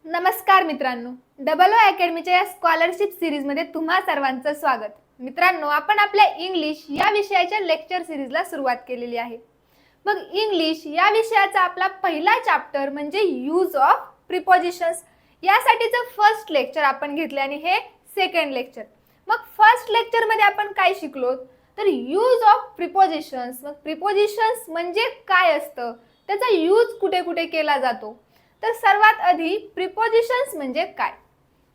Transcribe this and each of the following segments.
नमस्कार मित्रांनो, double O अकॅडमीच्या या स्कॉलरशिप सिरीजमध्ये तुम्हा सर्वांचं स्वागत. मित्रांनो, आपण आपल्या इंग्लिश या विषयाच्या लेक्चर सिरीजला सुरुवात केलेली आहे. मग इंग्लिश या विषयाचा आपला पहिला चॅप्टर म्हणजे यूज ऑफ प्रिपोजिशन्स. यासाठीचं फर्स्ट लेक्चर आपण घेतले आणि हे सेकंड लेक्चर. मग फर्स्ट लेक्चर मध्ये आपण काय शिकलो तर यूज ऑफ प्रिपोजिशन्स. मग प्रिपोजिशन्स म्हणजे काय असतं, त्याचा यूज कुठे कुठे केला जातो. तर सर्वात आधी प्रिपोजिशन्स म्हणजे काय.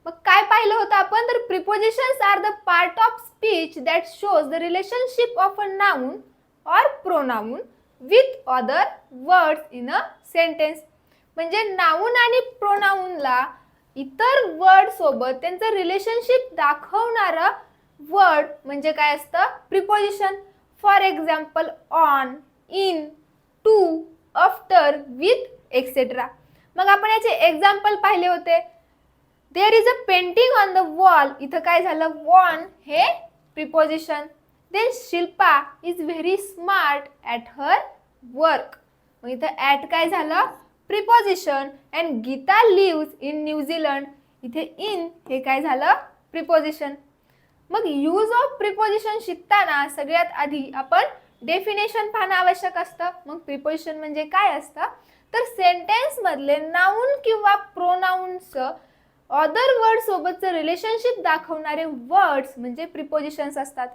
मग काय पाहिलं होतं आपण तर prepositions are the part of speech that shows the relationship of a noun or pronoun with other words in a sentence. म्हणजे नाउन आणि प्रोनाउनला इतर वर्ड सोबत त्यांचं रिलेशनशिप दाखवणारं वर्ड म्हणजे काय असतं preposition. For example on, in, to, after, with et cetera. मग आपण याचे एक्झाम्पल पाहिले होते. There is a painting on the wall. इथं काय झालं, ऑन हे preposition. Then Shilpa is very smart at her work. मग इथं ॲट काय झालं preposition. And Gita lives in New Zealand. इथे इन हे काय झालं प्रिपोजिशन. मग यूज ऑफ प्रिपोजिशन शिकताना सगळ्यात आधी आपण डेफिनेशन पाहणं आवश्यक असतं. मग प्रिपोजिशन म्हणजे काय असतं तर सेंटेन्स मधले नाउन किंवा प्रोनाउनचं अदर वर्ड सोबतचं रिलेशनशिप दाखवणारे वर्ड्स म्हणजे प्रिपोजिशन्स असतात.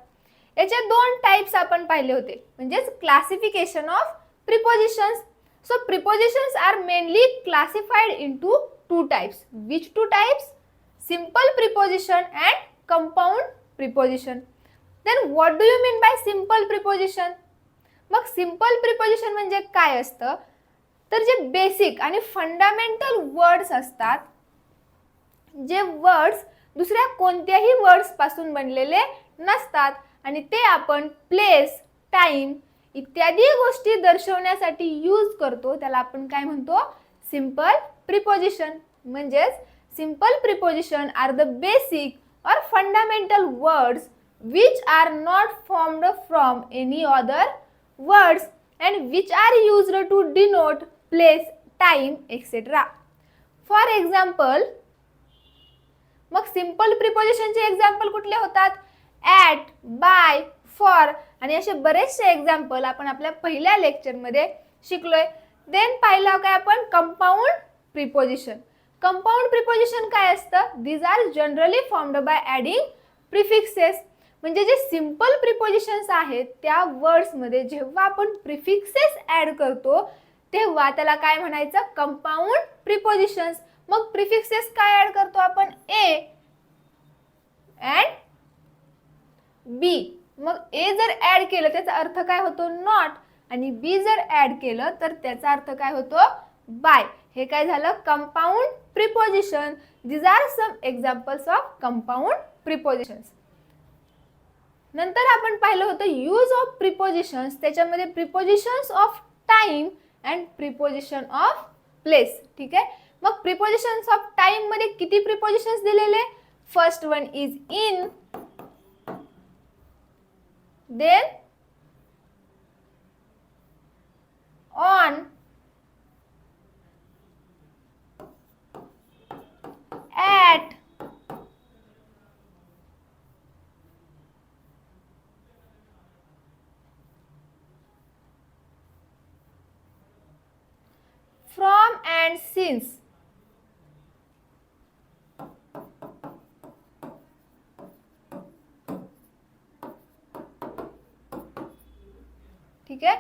याचे दोन टाइप्स आपण पाहिले होते, म्हणजेच classification of prepositions. So prepositions are mainly classified into two types. Which two types? Simple preposition and compound preposition. Then what do you mean by simple preposition? मग सिंपल प्रिपोजिशन म्हणजे काय असतं तर जे बेसिक आणि फंडामेंटल वर्ड्स असतात, जे words दुसऱ्या कोणत्याही वर्ड्स पासून बनलेले नसतात आणि ते आपण प्लेस, टाइम इत्यादी गोष्टी दर्शवण्यासाठी यूज करतो, त्याला आपण काय म्हणतो सिंपल प्रिपोजिशन. म्हणजेच simple preposition are the basic or fundamental words which are not formed from any other words and which are used to denote place, time, etc. For example, मग सिंपल प्रिपोजिशनचे एक्झाम्पल कुठले होतात? At, bye, for आणि असे बरेचसे example आपण आपल्या पहिल्या लेक्चरमध्ये शिकलोय. देन पाहिलं काय आपण कंपाऊंड प्रिपोजिशन. कंपाऊंड प्रिपोजिशन काय असतं? These are generally formed by adding prefixes. म्हणजे जे सिंपल प्रिपोजिशन्स आहेत त्या वर्ड्समध्ये जेव्हा आपण प्रिफिक्सेस ॲड करतो तेव्हा त्याला काय म्हणायचं कंपाऊंड प्रिपोजिशन्स. मग प्रिफिक्सेस काय ॲड करतो आपण? ए अँड बी. मग ए जर ॲड केलं त्याचा अर्थ काय होतो? नॉट. आणि बी जर ॲड केलं तर त्याचा अर्थ काय होतो? बाय. हे काय झालं compound preposition. These are some examples of compound prepositions. नंतर आपण पाहिलं होतं यूज ऑफ प्रिपोजिशन्स. त्याच्यामध्ये prepositions of time and preposition of place. ठीक आहे. मग प्रिपोजिशन्स ऑफ टाइम मध्ये किती प्रिपोजिशन्स दिलेले? First one is in, then on, at, from and since. ठीक आहे.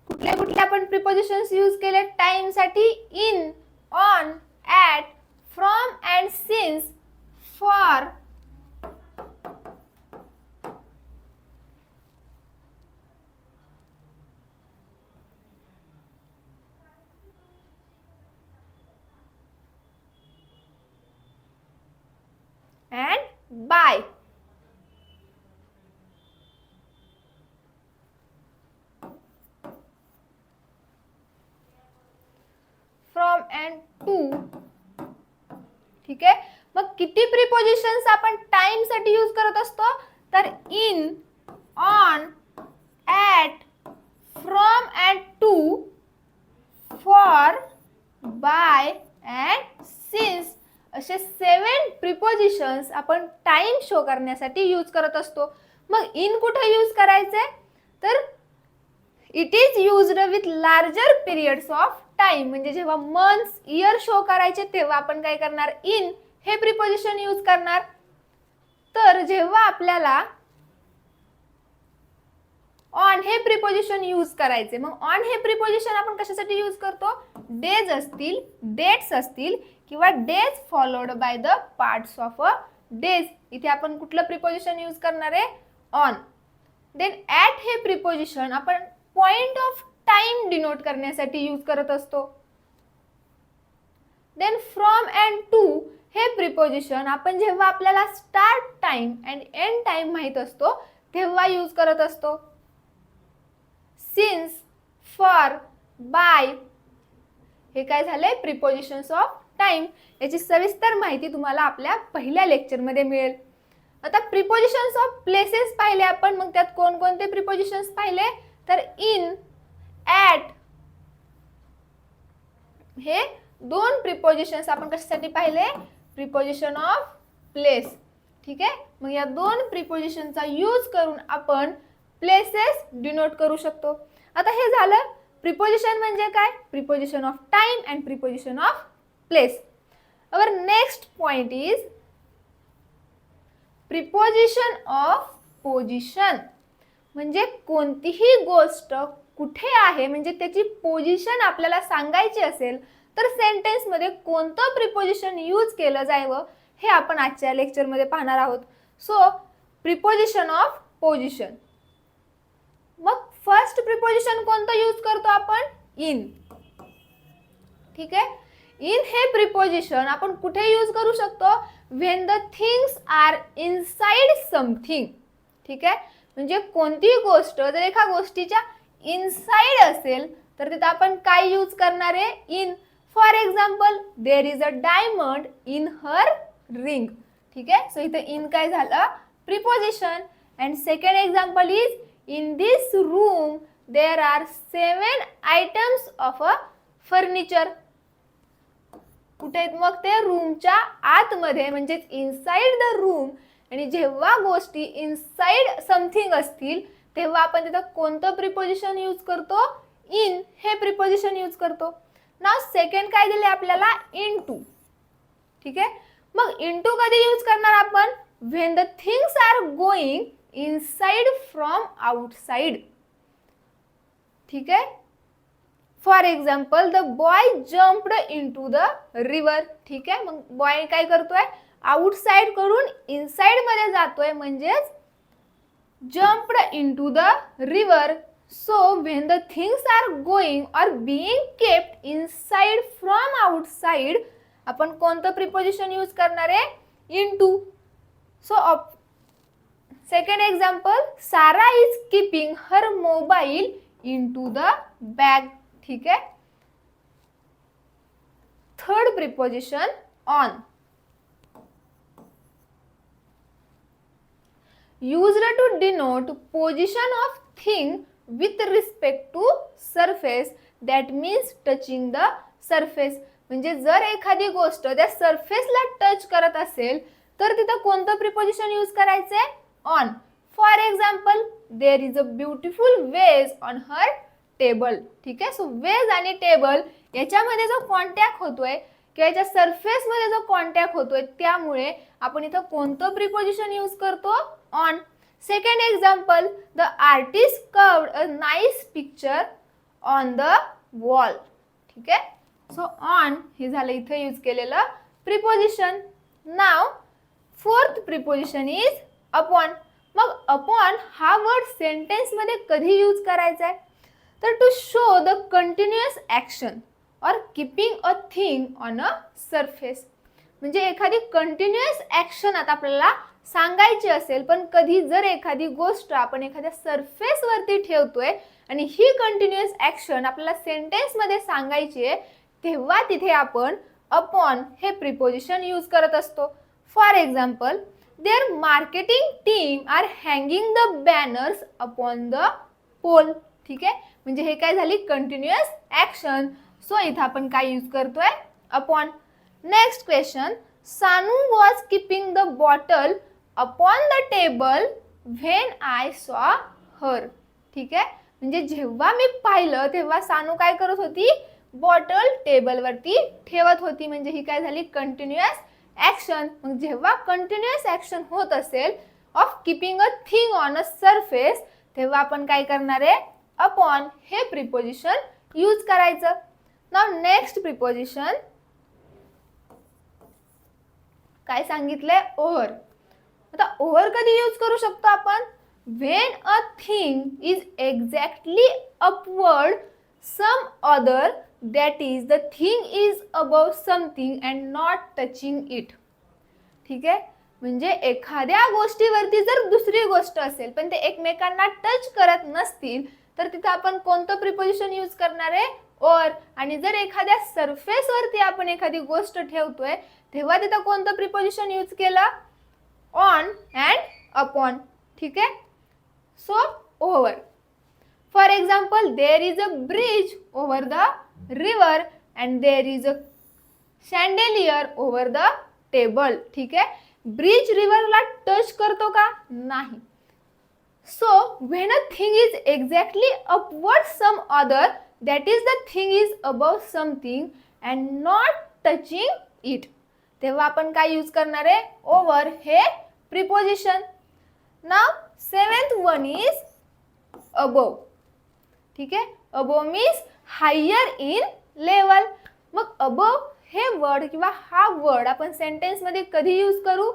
कुठले कुठले आपण प्रिपोजिशन्स यूज केले टाइम साठी? In, on, at, from and since, for, and by. from and to. ठीक आहे. मग किती प्रिपोजिशन्स आपण टाइम साठी यूज करत असतो तर in, on, at, from and to, for, by and असे 7 प्रिपोजिशन्स आपण टाइम शो करण्यासाठी यूज करत असतो. मग इन कुठे यूज करायचंय, तर it is used with larger periods of time. म्हणजे जेव्हा मंथ्स, इयर शो करायचे तेव्हा आपण काय करणार, इन हे प्रिपोजिशन यूज करणार. तर जेव्हा आपल्याला ऑन हे प्रिपोजिशन यूज करायचे, मग ऑन हे प्रिपोजिशन आपण कशासाठी यूज करतो, डेज असतील, डेट्स असतील किंवा days followed by the parts of a days, इथे आपण कुठलं प्रिपोजिशन यूज करणार आहे, ऑन. देन ॲट हे प्रिपोजिशन आपण पॉइंट ऑफ टाइम डिनोट करण्यासाठी यूज करत असतो. देन फ्रॉम अँड टू हे प्रिपोजिशन आपण जेव्हा आपल्याला start time and end time माहित असतो तेव्हा यूज करत असतो. सिन्स, फॉर, बाय हे काय झाले, प्रिपोजिशन्स ऑफ टाइम. याची सविस्तर माहिती तुम्हाला आपल्या पहिल्या लेक्चरमध्ये मिळेल. आता प्रिपोजिशन्स ऑफ प्लेसेस पाहिले आपण, मग त्यात कोणकोणते प्रिपोजिशन्स पाहिले, तर इन, ॲट हे 2 प्रिपोजिशन्स आपण कशासाठी पाहिले, प्रिपोजिशन ऑफ प्लेस. ठीक आहे, मग या 2 प्रिपोजिशनचा यूज करून आपण प्लेसेस डिनोट करू शकतो. आता हे झालं प्रिपोजिशन म्हणजे काय, preposition of time and preposition of place. Our next point is preposition of position. म्हणजे कोणतीही गोष्ट कुठे आहे, म्हणजे त्याची पोझिशन आपल्याला सांगायची असेल तर सेंटेन्स मध्ये कोणतं प्रिपोजिशन यूज केलं जावं हे आपण आजच्या लेक्चरमध्ये पाहणार आहोत. So preposition of position. मग फर्स्ट प्रिपोजिशन कोणतं यूज करतो आपण, इन. ठीक आहे, इन हे प्रिपोजिशन आपण कुठे यूज करू शकतो, when the things are inside something. ठीक आहे, म्हणजे कोणतीही गोष्ट जर एका गोष्टीच्या इनसाइड असेल तर तिथं आपण काय यूज करणार आहे, in. For example, there is a diamond in her ring. ठीक आहे, सो इथं इन काय झालं, preposition. And second example is in this room there are 7 items of a furniture. कुठे आहेत मग ते, रूमच्या आतमध्ये, म्हणजे इनसाइड द रूम. आणि जेव्हा गोष्टी इनसाइड समथिंग असतील तेव्हा आपण तिथं कोणतं प्रिपोजिशन यूज करतो, इन हे प्रिपोजिशन यूज करतो. नाव सेकंड काय दिले आपल्याला, इनटू. ठीक आहे, मग इनटू कधी यूज करणार आपण, when the things are going inside from outside. ठीक आहे, for example the boy jumped into the river. ठीक आहे, मग बॉय काय करतोय, आउटसाइड कडून इनसाइड मध्ये जातोय, म्हणजेच jumped into the river. So when the things are going or being kept inside from outside आपण कोणतं प्रिपोजिशन यूज करणार आहे, into. So second example, Sara is keeping her mobile into the bag. ठीक आहे, third preposition on. Used to denote position of thing with respect to surface, that means touching the surface. म्हणजे जर एखादी गोष्ट त्या सरफेसला touch करत असेल तर तिथं कोणतं प्रिपोजिशन यूज करायचंय, on. For example, there is a beautiful vase on her table. ठीक आहे, सो वेज आणि टेबल याच्यामध्ये जो कॉन्टॅक्ट होतोय किंवा याच्या सरफेस मध्ये जो कॉन्टॅक्ट होतोय त्यामुळे आपण इथं कोणतं प्रिपोजिशन यूज करतो, on. Second example, the artist carved a nice picture on the wall. ठीक आहे, सो ऑन हे झालं इथे यूज केलेलं preposition. Now fourth preposition is upon. मग अपॉन हा वर्ड सेंटेन्स मध्ये कधी यूज करायचा आहे, तर to show the continuous action और keeping a thing on a surface. म्हणजे एखादी कंटिन्युअस ॲक्शन आता आपल्याला सांगायची असेल, पण कधी जर एखादी गोष्ट आपण एखाद्या सरफेस वरती ठेवतोय आणि ही कंटिन्युअस ॲक्शन आपल्याला सेंटेन्स मध्ये सांगायची आहे तेव्हा तिथे आपण अपॉन हे प्रिपोजिशन यूज करत असतो. For example, their marketing team are hanging the banners upon the pole. ठीक आहे, म्हणजे हे काय झाली, कंटिन्युअस ॲक्शन. सो इथं आपण काय यूज करतोय, upon. Next question, Sanu was keeping the bottle upon the table when I saw her. ठीक आहे, म्हणजे जेव्हा मी पाहिलं तेव्हा सानू काय करत होती, बॉटल टेबलवरती ठेवत होती. म्हणजे ही काय झाली, कंटिन्युअस ऍक्शन. मग जेव्हा कंटिन्युअस ऍक्शन होत असेल of keeping a thing on a surface, तेव्हा आपण काय करणार आहे, अपॉन हे प्रिपोजिशन यूज करायचं. नाउ नेक्स्ट प्रिपोजिशन काय सांगितलंय, ओव्हर. आता ओव्हर कधी यूज करू शकतो आपण, when a thing is exactly upward some other, that is the thing is above something and not touching it. ठीक आहे, म्हणजे एखाद्या गोष्टीवरती जर दुसरी गोष्ट असेल पण ते एकमेकांना टच करत नसतील तर तिथे आपण कोणतं प्रिपोजिशन यूज करणार आहे, ओव्हर. आणि जर एखाद्या सरफेस वरती आपण एखादी गोष्ट ठेवतोय तेव्हा तिथं कोणतं प्रिपोजिशन यूज केलं, ऑन अँड अपॉन. ठीक आहे, so over. For example, there is a bridge over the river and there is a chandelier over the table. ठीक आहे, ब्रिज रिव्हरला टच करतो का, नाही. So when a thing is exactly upward some other, that is the thing is above something and not touching it, तेव्हा आपण काय use करणार आहे, ओव्हर हे preposition. Now seventh one is above. ठीक आहे, above means higher in level. मग above हे वर्ड किंवा हा वर्ड आपण सेंटेन्स मध्ये कधी यूज करू,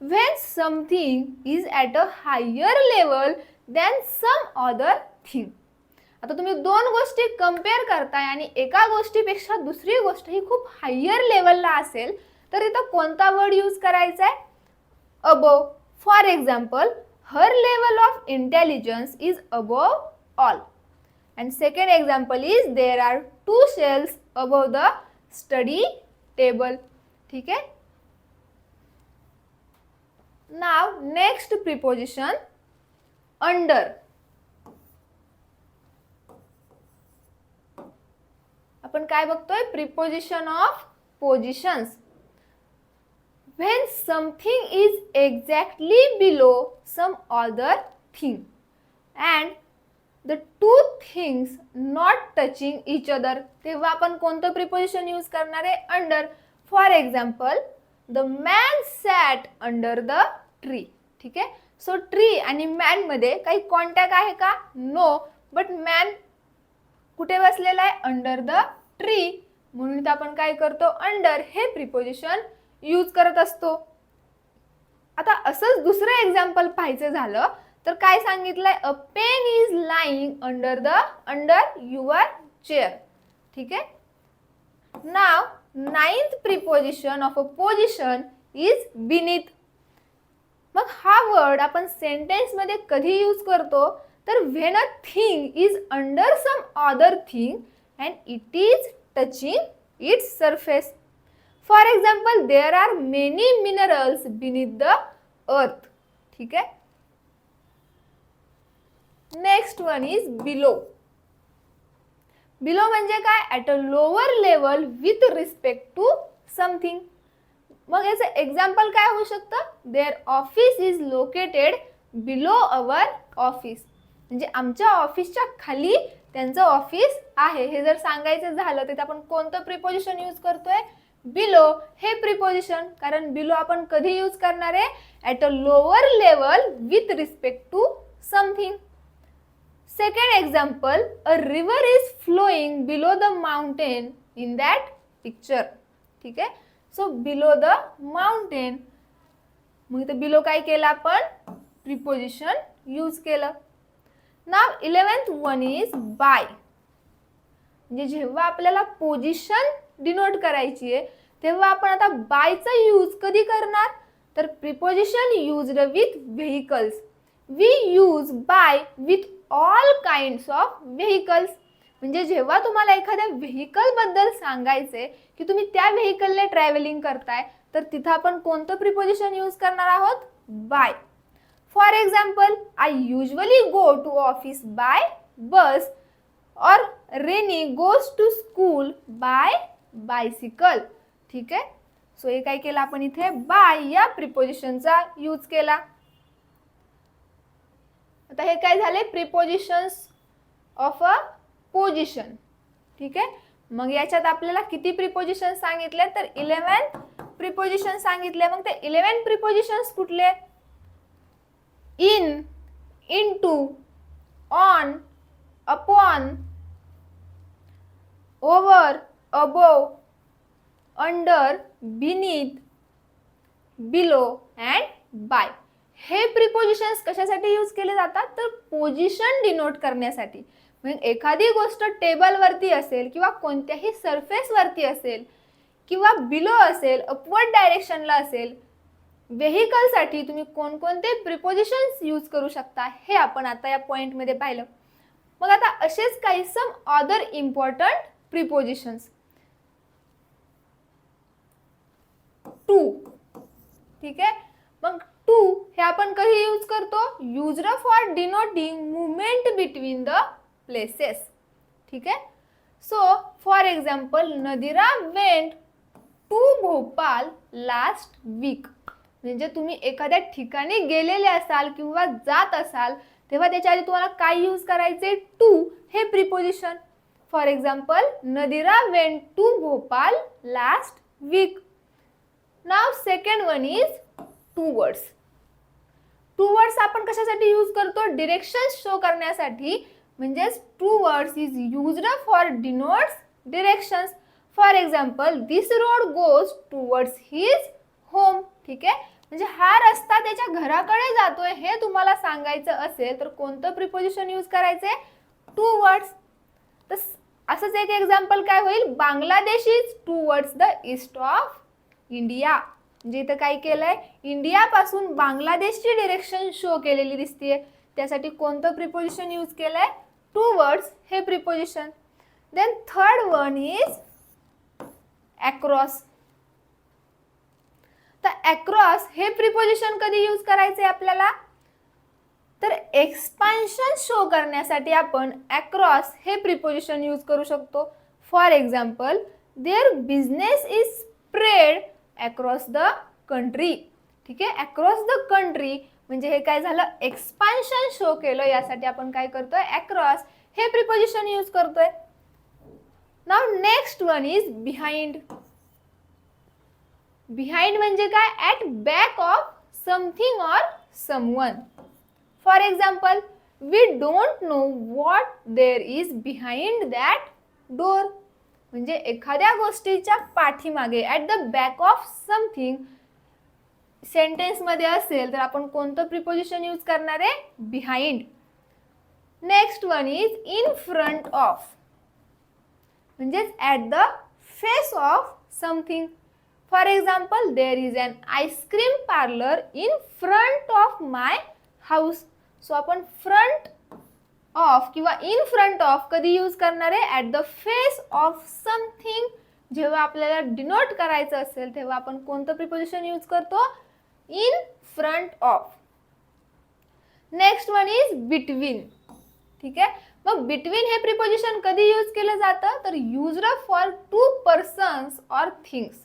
when something is at a higher level than some other thing. आता तुम्ही दोन गोष्टी कम्पेअर करताय आणि एका गोष्टीपेक्षा दुसरी गोष्ट ही खूप हायर लेवलला असेल तर इथं कोणता वर्ड यूज करायचा आहे, above. For example, her level of intelligence is above all. And second example is there are two shelves above the study table. ठीक है, now next preposition under. आपण काय बघतोय, preposition of positions. When something is exactly below some other thing and the two things not touching each other, तेव्हा आपण कोणतं preposition use करणार आहे, under. For example, the man sat under the tree. ठीक आहे, सो ट्री आणि man मध्ये काही कॉन्टॅक्ट आहे का, नो. बट मॅन कुठे बसलेला आहे, अंडर द ट्री, म्हणून आपण काय करतो, अंडर हे प्रिपोजिशन यूज करत असतो. आता असंच दुसरं एक्झाम्पल पाहायचं झालं तर काय सांगितलंय, a pen is lying under your chair. ठीक आहे, now ninth preposition of a position is beneath. मग हा वर्ड आपण सेंटेन्स मध्ये कधी यूज करतो तर when a thing is under some other thing and it is touching its surface. For example, there are many minerals beneath the earth. ठीक है, next one is below. Below म्हणजे काय, at a lower level with respect to something. मग याचं example काय होऊ शकतं, their office is located below our office. म्हणजे आमच्या ऑफिसच्या खाली त्यांचं ऑफिस आहे. हे जर सांगायचं झालं तर आपण कोणतं प्रिपोजिशन यूज करतोय, बिलो हे प्रिपोजिशन. कारण बिलो आपण कधी यूज करणार आहे, at a lower level with respect to something. Second example, a river is flowing below the mountain in that picture. ठीक आहे, सो बिलो द माउंटेन. मग इथे बिलो काय केलं आपण, प्रिपोजिशन यूज केलं. नाव 11th वन इज बाय. म्हणजे जेव्हा आपल्याला पोझिशन डिनोट करायची आहे तेव्हा आपण आता बायचा यूज कधी करणार, तर preposition used with vehicles. We use by with all kinds of vehicles. म्हणजे जेव्हा तुम्हाला एखाद्या व्हेइकल बद्दल सांगायचे की तुम्ही त्या व्हेइकलने ट्रॅव्हलिंग करताय तर तिथं आपण कोणतं प्रिपोजिशन यूज करणार आहोत, by. For example, I usually go to office by bus और Renee goes to school by bicycle. ठीक आहे, सो हे काय केलं आपण इथे बाय या प्रिपोजिशनचा यूज केला. आता हे काय झाले प्रिपोजिशन्स ऑफ अ पोजिशन. ठीक आहे, मग याच्यात आपल्याला किती प्रिपोजिशन सांगितले तर 11 प्रिपोजिशन सांगितले. मग ते 11 प्रिपोजिशन्स कुठले? In, into, on, upon, over, above, under, beneath, below and by. हे प्रिपोजिशन्स कशासाठी यूज केले जातात तर पोझिशन डिनोट करण्यासाठी. म्हणजे एखादी गोष्ट टेबलवरती असेल किंवा कोणत्याही सरफेसवरती असेल किंवा बिलो असेल, अपवर्ड डायरेक्शनला असेल, व्हेकलसाठी तुम्ही कोणकोणते प्रिपोजिशन्स यूज करू शकता हे आपण आता या पॉइंटमध्ये पाहिलं. मग आता असेच काही some other important prepositions. To. ठीक आहे, मग टू हे आपण कधी यूज करतो? Used for denoting movement between the places. ठीक आहे, so for example Nadira went to Bhopal last week. म्हणजे तुम्ही एखाद्या ठिकाणी गेलेले असाल किंवा जात असाल तेव्हा त्याच्या आधी तुम्हाला काय यूज करायचे? टू हे preposition. For example Nadira went to Bhopal last week. Now second one is towards. Towards आपण कशासाठी यूज करतो? डिरेक्शन शो करण्यासाठी. म्हणजेच towards is used for denotes directions. For example this road goes towards his home. ठीक आहे, म्हणजे हा रस्ता त्याच्या घराकडे जातोय हे तुम्हाला सांगायचं असेल तर कोणतं प्रिपोजिशन यूज करायचे? Towards. तर असंच एक एक्झाम्पल काय होईल? Bangladesh is towards the east of India. म्हणजे इथं काय केलंय? इंडिया पासून बांगलादेशची डिरेक्शन शो केलेली दिसतीये. त्यासाठी कोणतं प्रिपोजिशन यूज केलंय? टू वर्ड्स हे preposition. Then third one is across. तर अक्रॉस हे प्रिपोजिशन कधी यूज करायचे आपल्याला? तर एक्सपान्शन शो करण्यासाठी आपण अक्रॉस हे प्रिपोजिशन यूज करू शकतो. For example there business is spread across the country. ठीक आहे, अक्रॉस द कंट्री म्हणजे हे काय झालं? एक्सपान्शन शो केलं. यासाठी आपण काय करतोय? अक्रॉस हे प्रिपोजिशन यूज करतोय. Now next one is behind. Behind म्हणजे काय? At back of something or someone. For example we don't know what there is behind that door. म्हणजे एखाद्या गोष्टीच्या पाठीमागे, at the back of something sentence मध्ये असेल तर आपण कोणतं प्रिपोजिशन यूज करणार आहे? Behind. Next one is in front of. म्हणजेच at the face of something. For example there is an ice cream parlour in front of my house. So आपण front of किंवा इन फ्रंट ऑफ कधी use करणार आहे? At the face of something. जेव्हा आपल्याला denote करायचं असेल तेव्हा आपण कोणतं प्रिपोजिशन यूज करतो? In front of. Next one is between. ठीक आहे, मग बिटवीन हे प्रिपोजिशन कधी यूज केलं जातं? तर used for to persons or things.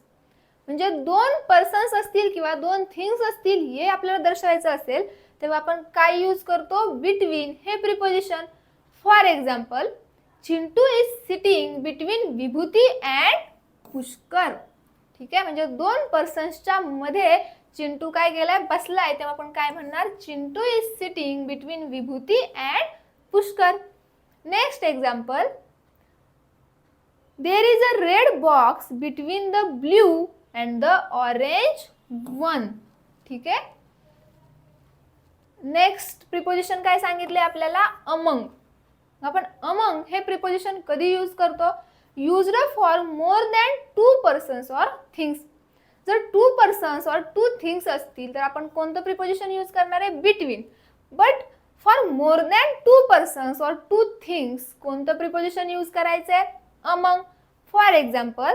म्हणजे दोन पर्सन्स असतील किंवा दोन थिंग्स असतील हे आपल्याला दर्शवायचं असेल तेव्हा आपण काय यूज करतो? बिटवीन हे preposition. For example Chintu is sitting between Vibhuti and Pushkar. ठीक आहे, म्हणजे दोन पर्सन्सच्या मध्ये चिंटू काय गेलाय? बसलाय. तेव्हा आपण काय म्हणणार? Chintu is sitting between Vibhuti and Pushkar. Next example there is a red box between the blue and the orange one. ठीक आहे, नेक्स्ट प्रिपोजिशन काय सांगितले आपल्याला? अमंग. आपण अमंग हे प्रिपोजिशन कधी यूज करतो? Used for more than two persons or things. जर two persons or two things असतील तर आपण कोणतं प्रिपोजिशन यूज करणार आहे? Between. But for more than two persons or two things कोणतं प्रिपोजिशन यूज करायचं आहे? Among. For example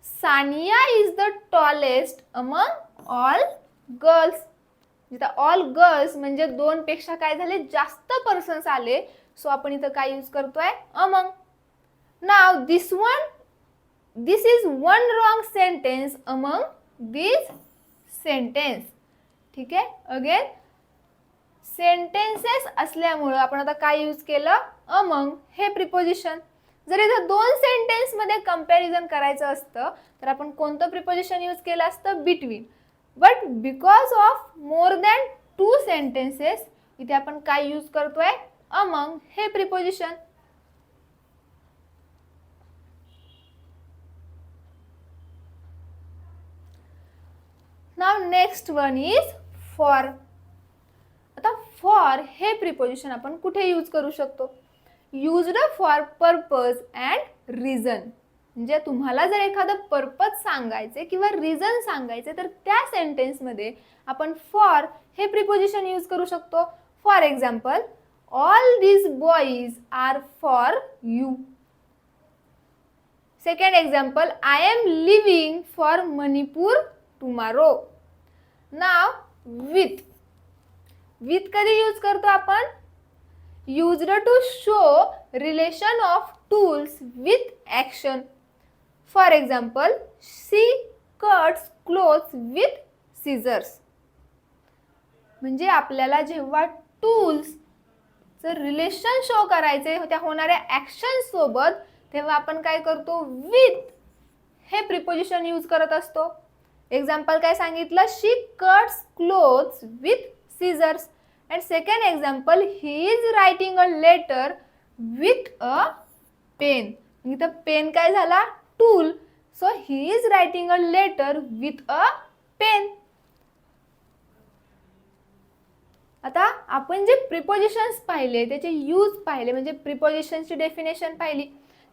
Sania is the tallest among all girls. जिथं ऑल गर्ल्स म्हणजे दोन पेक्षा काय झाले? जास्त पर्सन्स आले. सो आपण इथं काय यूज करतोय? Among. Now this is one wrong sentence among this sentence. ठीक आहे. अगेन सेंटेन्सेस असल्यामुळं आपण आता काय यूज केलं, अमंग हे प्रिपोजिशन. जर इथं दोन सेंटेन्स मध्ये कंपॅरिझन करायचं असतं तर आपण कोणतं प्रिपोजिशन यूज केलं असतं, between. But because of more than 2 sentences इथे आपण काय यूज करतोय, अमंग हे preposition. Now next one is for. आता फॉर हे प्रिपोजिशन आपण कुठे यूज करू शकतो, used for purpose and reason. म्हणजे तुम्हाला जर एखादं पर्पज सांगायचे किंवा रिझन सांगायचे तर त्या सेंटेन्स मध्ये आपण फॉर हे प्रिपोजिशन यूज करू शकतो. For example, all these boys are for you. Second example, I am living for Manipur tomorrow. Now with. With कधी यूज करतो आपण, used to show relation of tools with action. For example, she cuts clothes with scissors. म्हणजे आपल्याला जेव्हा tools जर relation show करायचे त्या होणाऱ्या ऍक्शन सोबत तेव्हा आपण काय करतो, विथ हे प्रिपोजिशन यूज करत असतो. एक्झाम्पल काय सांगितलं, she cuts clothes with scissors. And second example, he is writing a letter with a pen. इथं पेन काय झाला, tool. So he is writing a letter with a pen. आता आपण जे प्रिपोजिशन्स पाहिले त्याचे यूज पाहिले, म्हणजे प्रिपोजिशनची डेफिनेशन पाहिली,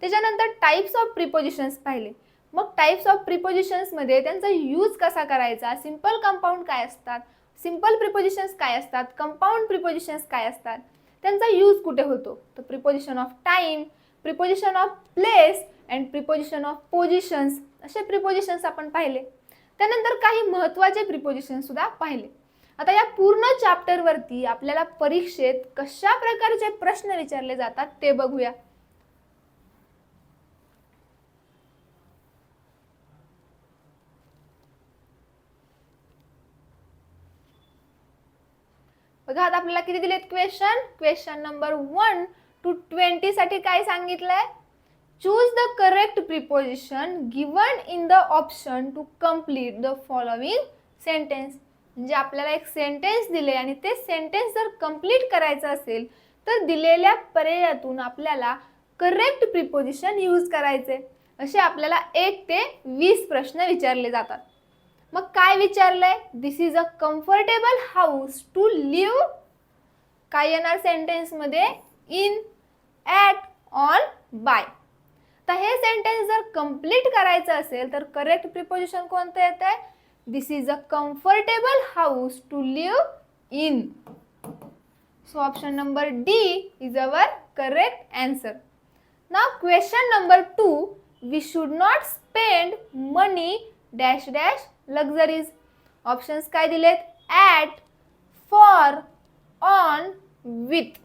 त्याच्यानंतर टाइप्स ऑफ प्रिपोजिशन्स पाहिले. मग टाइप्स ऑफ प्रिपोजिशन्स मध्ये त्यांचा यूज कसा करायचा, सिंपल कंपाऊंड काय असतात, सिंपल प्रिपोजिशन्स काय असतात, कंपाऊंड प्रिपोजिशन्स काय असतात, त्यांचा यूज कुठे होतो, तर preposition of time, preposition of place and preposition of positions असे प्रिपोजिशन्स आपण पाहिले. त्यानंतर काही महत्त्वाचे प्रिपोजिशन सुद्धा पाहिले. आता या पूर्ण चॅप्टर वरती आपल्याला परीक्षेत कशा प्रकारचे प्रश्न विचारले जातात ते बघूया. बघा आता आपल्याला किती दिलेत क्वेश्चन. क्वेश्चन नंबर 1 to 20 साठी काय सांगितलंय, choose the correct preposition given in the option to complete the following sentence. म्हणजे आपल्याला एक सेंटेन्स दिले आणि ते सेंटेन्स जर कंप्लीट करायचं असेल तर दिलेल्या पर्यायातून आपल्याला करेक्ट प्रिपोजिशन यूज करायचे. असे आपल्याला 1 ते 20 प्रश्न विचारले जातात. मग काय विचारलंय, this is a comfortable house to live. काय येणार सेंटेन्स मध्ये, इन, ॲट, ऑन, बाय. तर हे सेंटेन्स जर कंप्लीट करायचं असेल तर करेक्ट प्रिपोजिशन कोणतं येतंय, this is a comfortable house to live in. So option number D is our correct answer. Now question number 2, we should not spend money dash dash luxuries. Options काय दिलेत, at, for, on, with.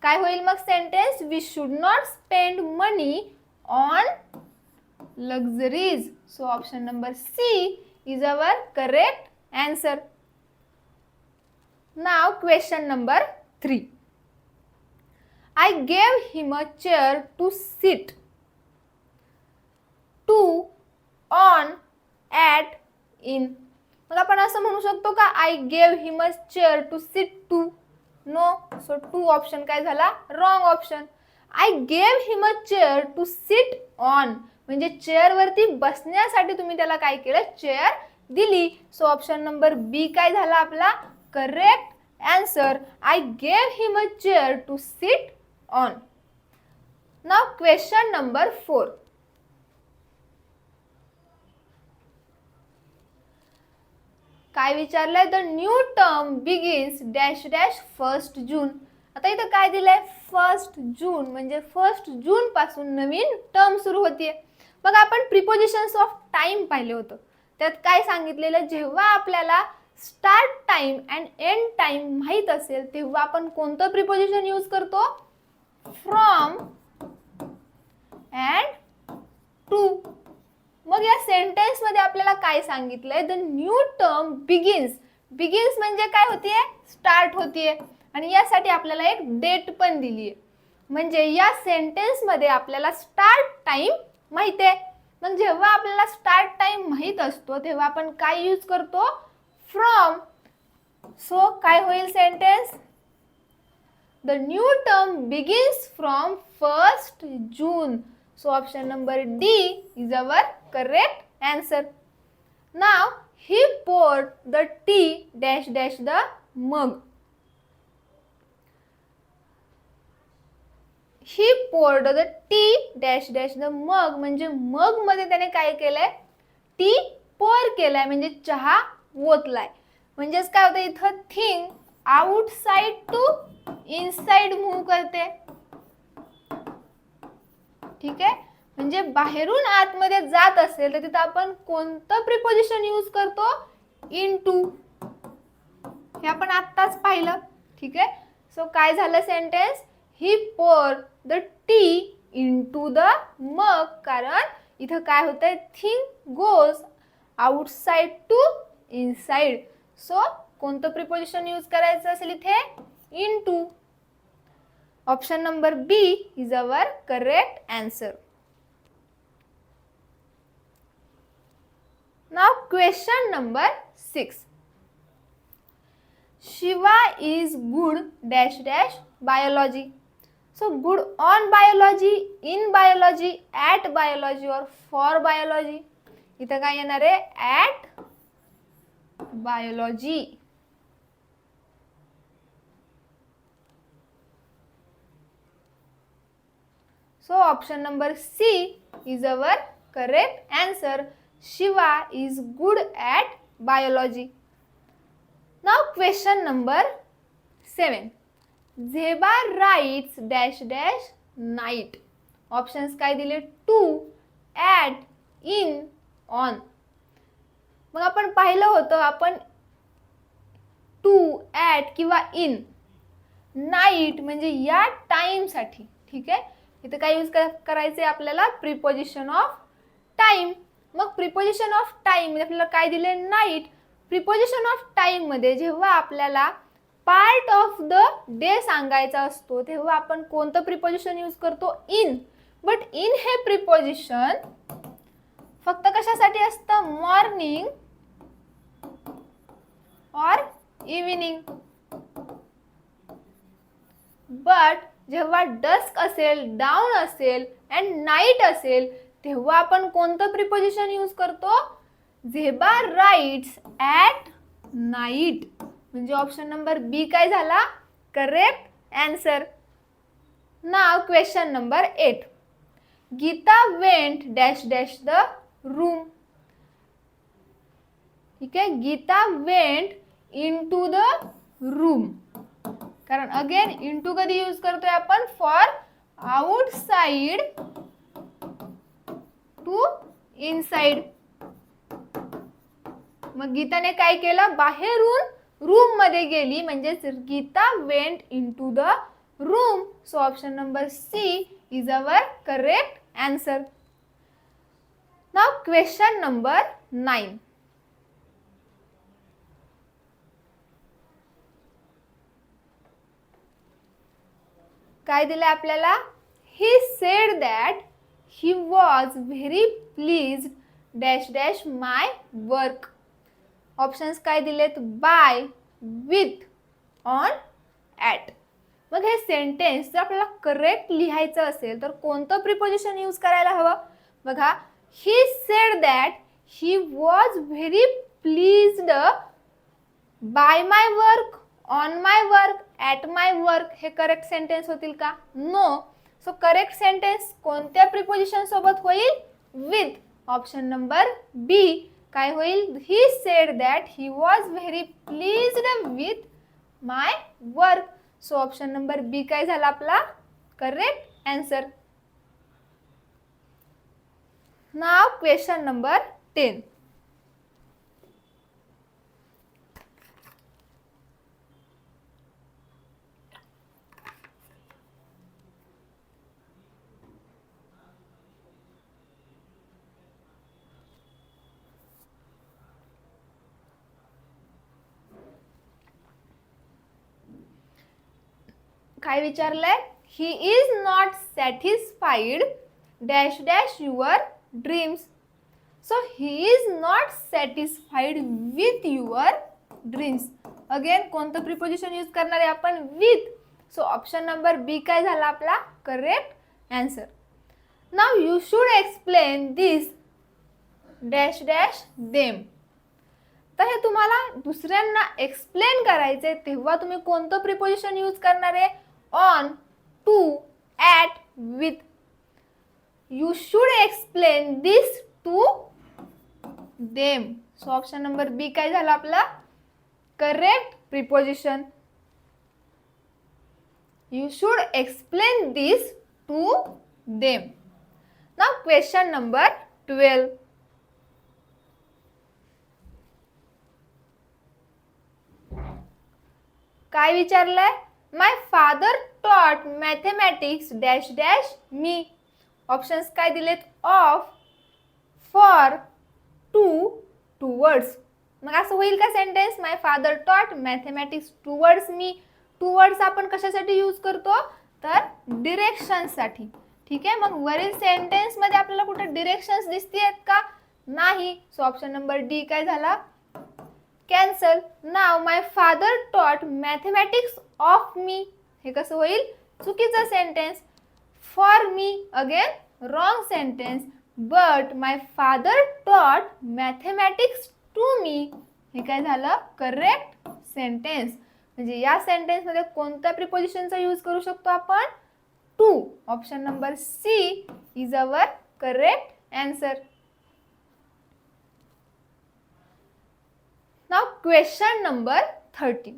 काय होईल मग sentence, we should not spend money on luxuries. So option number C is our correct answer. Now question number 3, I gave him a chair to sit, to, on, at, in. मग आपण असं म्हणू शकतो का, I gave him a chair to sit to. No. So 2 option काय झाला, wrong option. I gave him a chair to sit on. म्हणजे chair वरती बसण्यासाठी तुम्ही त्याला काय केलं, चेअर दिली. सो ऑप्शन नंबर बी काय झाला आपला correct answer. I gave him a chair to sit on. Now question number 4. काय विचारलंय, the new term begins dash dash 1 June. आता इथं काय दिलंय, 1 जून म्हणजे 1 जून पासून नवीन टर्म सुरू होतीये. मग आपण प्रिपोजिशन्स ऑफ टाइम पाहिले होतं. त्यात काय सांगितलेलं, जेव्हा आपल्याला start time and end time माहित असेल तेव्हा आपण कोणतं प्रिपोजिशन यूज करतो, फ्रॉम अँड टू. मग या सेंटेन्स मध्ये आपल्याला काय सांगितलंय, the new term begins. Begins म्हणजे काय होतीये, स्टार्ट होतीये, आणि यासाठी आपल्याला एक डेट पण दिली आहे. म्हणजे या सेंटेन्स मध्ये आपल्याला स्टार्ट टाइम माहिती आहे. मग जेव्हा आपल्याला स्टार्ट टाइम माहित असतो तेव्हा आपण काय यूज करतो, फ्रॉम. सो काय होईल sentence, the new term begins from 1st June. So option number D is our correct answer. Now he poured the tea dash dash the mug. He poured the tea dash dash the mug म्हणजे मग मध्ये त्याने काय केलंय, T पोर केलाय म्हणजे चहा ओतलाय. म्हणजेच काय होतं इथं, thing outside to inside move करते. ठीक आहे, म्हणजे बाहेरून आतमध्ये जात असेल तर तिथं आपण कोणतं प्रिपोजिशन यूज करतो, इनटू. हे आपण आत्ताच पाहिलं. ठीक आहे, सो काय झालं सेंटेन्स, ही पोर द टी इनटू द मग. कारण इथं काय होतंय, thing goes outside to inside. So कोणतं प्रिपोजिशन यूज करायचं असेल इथे, into. Option number B is our correct answer. Now question number 6. Shiva is good dash dash biology. So good on biology, in biology, at biology or for biology. इथं काय येणार आहे, at biology. So option number C is our correct answer. Shiva is good at biology. Now question number 7. Zeba writes dash dash night. Options काय दिले, to, at, in, on. मग आपण पाहिलं होतं, आपण टू, ॲट किंवा इन, नाईट म्हणजे या टाइम साठी. ठीक आहे, इथे काय यूज करायचे आपल्याला, प्रिपोजिशन ऑफ टाइम. मग प्रिपोजिशन ऑफ टाइम मध्ये आपल्याला काय दिले, नाईट. प्रिपोजिशन ऑफ टाइम मध्ये जेव्हा आपल्याला पार्ट ऑफ द डे सांगायचा असतो तेव्हा आपण कोणतं प्रिपोजिशन यूज करतो, इन. बट इन हे प्रिपोजिशन फक्त कशासाठी असतं, मॉर्निंग और इव्हिनिंग. बट जेव्हा डस्क असेल, डाऊन असेल अँड नाईट असेल तेव्हा आपण कोणतं प्रिपोजिशन यूज करतो, झेबा राईट्स ॲट नाईट. म्हणजे ऑप्शन नंबर बी काय झाला, correct answer. Now question number 8. Gita went dash dash the room. ठीक आहे, Gita went into the room. कारण अगेन इनटू कधी यूज करतोय आपण, फॉर आउटसाइड टू इनसाइड. मग गीताने काय केलं, बाहेरून रूम मध्ये गेली, म्हणजे Gita went into the room. So option number C is our correct answer. Now question number 9. काय दिलं आपल्याला, he said that he was very pleased dash dash my work. Options काय दिलेत, बाय, विथ, ऑन, ॲट. मग हे sentence जर आपल्याला correct लिहायचं असेल तर कोणतं प्रिपोजिशन यूज करायला हवं, बघा. He said that he was very pleased by my work, on my work, at my work. हे करेक्ट सेंटेन्स होतील का, नो. सो करेक्ट सेंटेन्स कोणत्या प्रिपोजिशन सोबत होईल, विथ. ऑप्शन नंबर बी काय होईल, he said that he was very pleased with my work. So option number B काय झाला आपला correct answer. Now question number 10. काय विचारलंय? He is not satisfied dash dash your dreams. So he is not satisfied with your dreams. Again कोणतं preposition use करणार आहे आपण? With. So option number B काय झाला आपला correct answer. Now you should explain this dash dash them. तर हे तुम्हाला दुसऱ्यांना एक्सप्लेन करायचे तेव्हा तुम्ही कोणतं प्रिपोजिशन यूज करणार आहे? On, to, at, with. You should explain this to them. So option number B काय झाला आपला correct preposition. You should explain this to them. Now question number 12. काय विचारलंय? My father taught mathematics dash dash me. Options काय दिलेत? Of, for, to, towards. मग असं होईल का sentence? My father taught mathematics towards me. Towards आपण कशासाठी यूज करतो? तर डिरेक्शनसाठी. ठीक आहे, मग वरील सेंटेन्स मध्ये आपल्याला कुठे डिरेक्शन्स दिसतेत का? नाही. सो ऑप्शन नंबर डी काय झाला cancel. Now my father taught mathematics of me. हे कसं होईल? चुकीचं sentence. For me again wrong sentence. But my father taught mathematics to me. हे काय झालं करेक्ट सेंटेन्स. म्हणजे या सेंटेन्स मध्ये कोणत्या प्रिपोजिशनचा यूज करू शकतो आपण? To. Option number C is our correct answer. Now question number 13.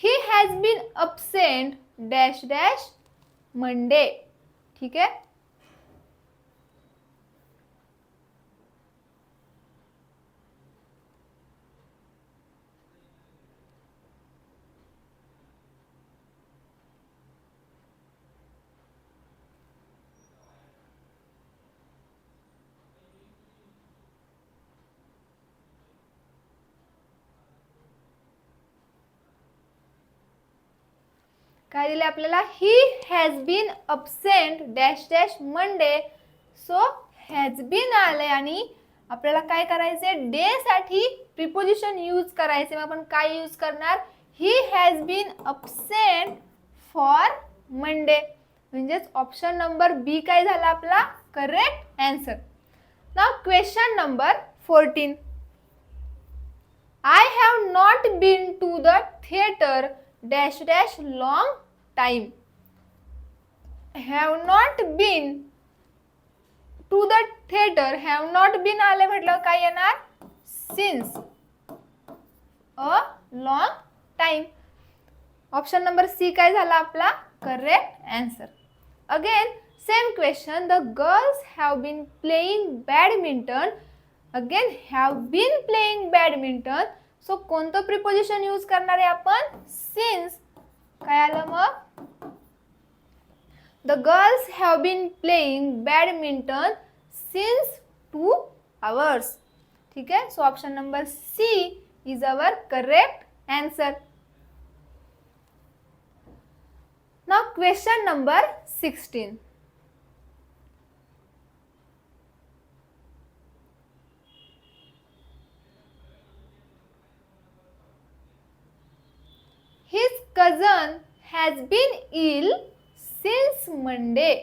He has been absent dash dash Monday. ठीक है? काय दिले आपल्याला? He has been absent dash dash Monday. So has been आले आणि आपल्याला काय करायचे? डे साठी प्रिपोजिशन यूज करायचे. मग आपण काय यूज करणार? He has been absent for Monday. म्हणजेच ऑप्शन नंबर बी काय झाला आपला correct answer. Now question number 14. I have not been to the theater dash dash long time. Have not been to the theater. Have not been आले म्हटलं काय येणार? Since a long time. Option number C काय झाला आपला correct answer. Again same question. The girls have been playing badminton. अगेन have been playing badminton. So कोणतं preposition use करणार आहे आपण? सिन्स. काय आलं मग? The girls have been playing badminton since 2 hours. ठीक आहे, so option number C is our correct answer. Now question number 16. His cousin has been ill since Monday.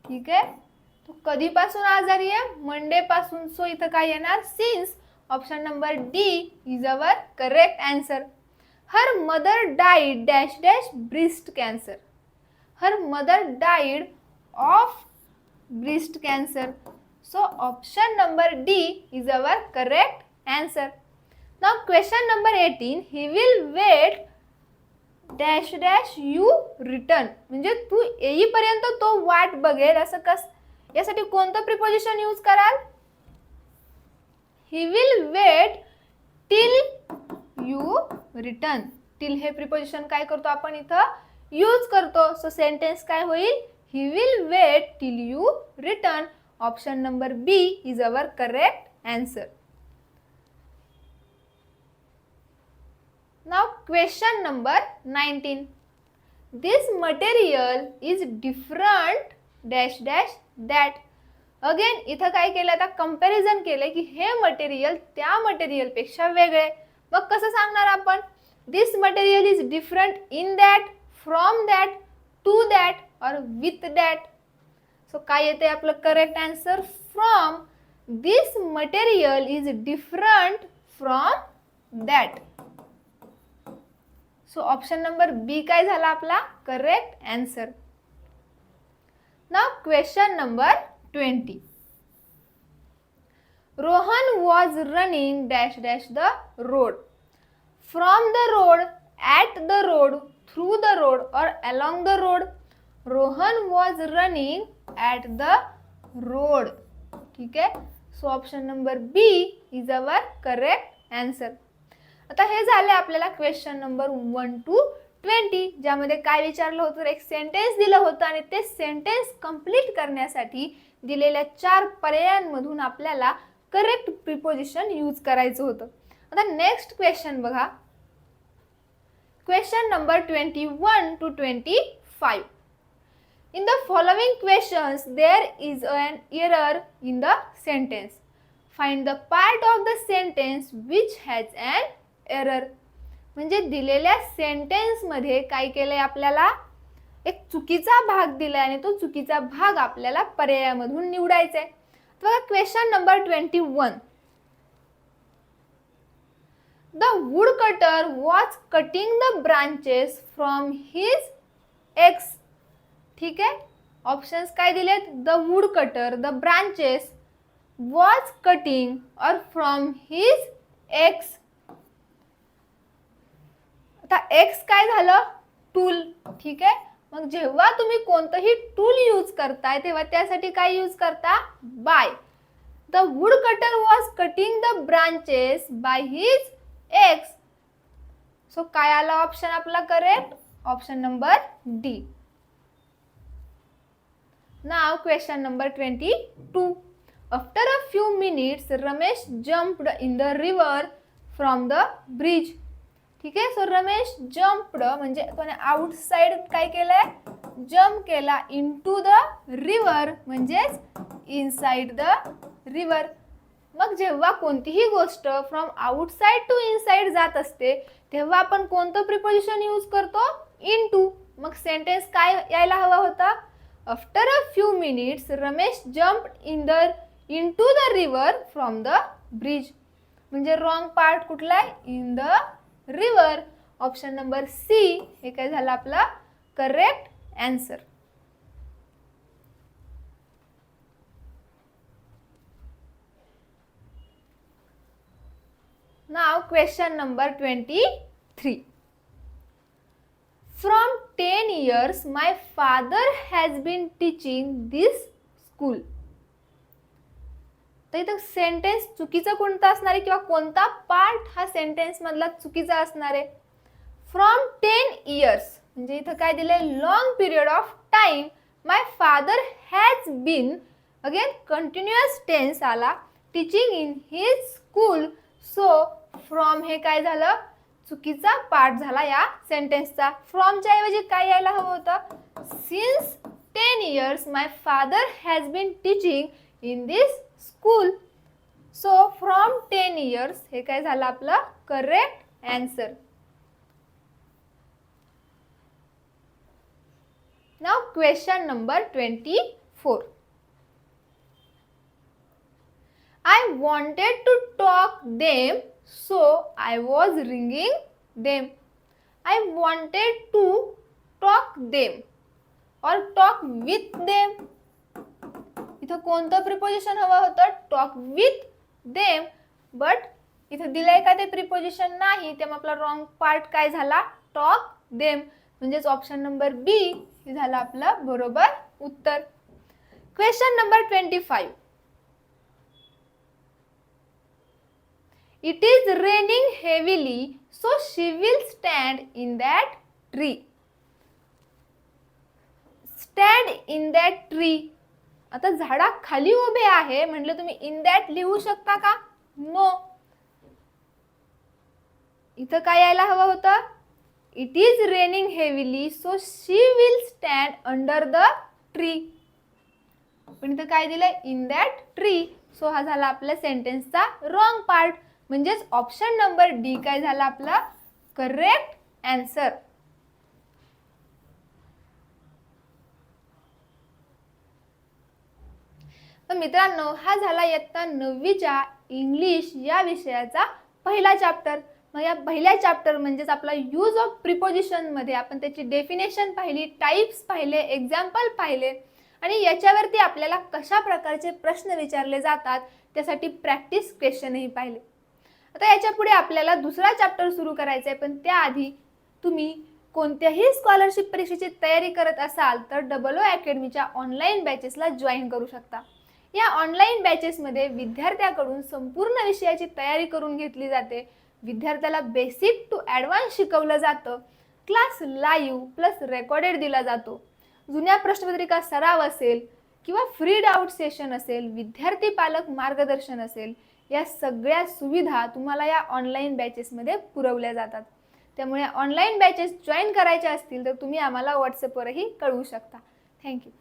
ठीक आहे, तो कधीपासून आजारी आहे? मंडे पासून. सो इथं काय येणार? Since. Option number D is our correct answer. Her mother died dash dash breast cancer. Her mother died of breast cancer. So option number D is our correct answer. Now question number 18. He will wait dash dash you return. म्हणजे तू येईपर्यंत तो वाट बघेल. असं कस? यासाठी कोणतं preposition use कराल? He will wait till you return. till हे प्रिपोजिशन काय करतो आपण इथं यूज करतो. सो सेंटेन्स काय होईल? He will wait till you return. Option number B is our correct answer. Now question number 19. This material is different dash dash that. Again इथं काय केलं, आता कंपॅरिझन केलं की हे मटेरियल त्या मटेरियल पेक्षा वेगळे. मग कसं सांगणार आपण? This material is different in that, from that, to that और विथ दॅट. सो काय येते आपलं correct answer? From. This material is different from that. So option number B काय झाला आपला correct answer. Now question number 20. Rohan was running dash dash the road. From the road, at the road, through the road or along the road. Rohan was running at the road. ठीक है. So option number B is our correct answer. आता हे झाले आपल्याला question number 1 to 20, ज्यामध्ये काय विचारलं होतं, एक सेंटेन्स दिलं होतं आणि ते सेंटेन्स कंप्लीट करण्यासाठी दिलेल्या 4 पर्यायांमधून आपल्याला करेक्ट प्रिपोजिशन यूज करायचं होतं. आता नेक्स्ट क्वेश्चन बघा, question number 21 to 25. In the following questions there is an error in the sentence. Find the part of the sentence which has an error. म्हणजे दिलेल्या सेंटेन्स मध्ये काय केलंय, आपल्याला एक चुकीचा भाग दिलाय आणि तो चुकीचा भाग आपल्याला पर्यायामधून निवडायचा आहे. बघा question number 21. The woodcutter was cutting the branches from his axe. ठीक आहे. ऑप्शन्स काय दिलेत? The woodcutter, the branches, was cutting or from his axe. आता एक्स काय झालं? टूल. ठीक आहे. मग जेव्हा तुम्ही कोणतंही टूल यूज करताय तेव्हा त्यासाठी काय यूज करता? By. The woodcutter was cutting the branches by his axe. So काय आला ऑप्शन आपला correct? Option number D. Now question number 22. After a few minutes Ramesh jumped in the river from the bridge. ठीक आहे. So Ramesh jumped म्हणजे त्याने outside काय केलंय? Jump केला इनटू द रिव्हर म्हणजेच इनसाइड द रिव्हर. मग जेव्हा कोणतीही गोष्ट फ्रॉम आउटसाइड टू इनसाइड जात असते तेव्हा आपण कोणतं प्रिपोजिशन यूज करतो? इनटू. मग सेंटेन्स काय यायला हवा होता? After a few minutes Ramesh jumped into the river from the bridge. म्हणजे रॉंग पार्ट कुठला आहे? In the river. Option number C हे काय झालं आपला correct answer. Now question number 23. From 10 years my father has been teaching this school. तर इथं sentence चुकीचा कोणता असणार आहे किंवा कोणता पार्ट हा सेंटेन्स मधला चुकीचा असणार आहे? फ्रॉम 10 इयर्स म्हणजे इथं काय दिलंय? Long period of time my father has been. Again continuous tense आला. Teaching in his school. So from हे काय झालं? चुकीचा पार्ट झाला या सेंटेन्सचा. फ्रॉमच्या ऐवजी काय यायला हवं होतं? Since 10 years my father has been teaching in this school. So from 10 years हे काय झालं आपलं correct answer. Now question number 24. I wanted to talk them, so I was ringing them. I wanted to talk them or talk with them. इथं कोणतं preposition हवं होतं? Talk with them. But इथं दिलंय का ते प्रिपोजिशन नाही, तेव्हा आपला रॉंग पार्ट काय झाला? Talk them. म्हणजेच ऑप्शन नंबर बी हे झालं आपलं बरोबर उत्तर. Question number 25. It is raining heavily, so she will stand in that tree. Stand in that tree. आता झाडा खाली उभे आहे म्हटलं तुम्ही इन दॅट लिहू शकता का? नो. इथं काय यायला हवं होतं? It is raining heavily so she will stand under the tree. पण इथं काय दिलंय? In that tree. सो हा झाला आपल्या सेंटेन्सचा रॉंग पार्ट. म्हणजेच ऑप्शन नंबर डी काय झाला आपला करेक्ट आन्सर. तर मित्रांनो, हा झाला इयत्ता 9वीच्या इंग्लिश या विषयाचा पहिला चॅप्टर. मग या पहिल्या चॅप्टर म्हणजेच आपला यूज ऑफ प्रिपोजिशन मध्ये आपण त्याची डेफिनेशन पाहिली, टाइप्स पाहिले, एक्झाम्पल पाहिले आणि याच्यावरती आपल्याला कशा प्रकारचे प्रश्न विचारले जातात त्यासाठी प्रॅक्टिस क्वेश्चनही पाहिले. आता याच्या पुढे आपल्याला दुसरा चॅप्टर सुरू करायचा आहे, पण त्याआधी तुम्ही कोणत्याही स्कॉलरशिप परीक्षेची तयारी करत असाल तर डबल ओ अकॅडमीच्या ऑनलाईन बॅचेसला जॉईन करू शकता. या ऑनलाईन बॅचेसमध्ये विद्यार्थ्याकडून संपूर्ण विषयाची तयारी करून घेतली जाते. विद्यार्थ्याला बेसिक टू ॲडव्हान्स शिकवलं जातं. क्लास लाईव्ह प्लस रेकॉर्डेड दिला जातो. जुन्या प्रश्नपत्रिका सराव असेल किंवा फ्री डाऊट सेशन असेल, विद्यार्थी पालक मार्गदर्शन असेल, या सगळ्या सुविधा तुम्हाला या ऑनलाईन बॅचेसमध्ये पुरवल्या जातात. त्यामुळे ऑनलाईन बॅचेस जॉईन करायच्या असतील तर तुम्ही आम्हाला व्हॉट्सअपवरही कळवू शकता. थँक्यू.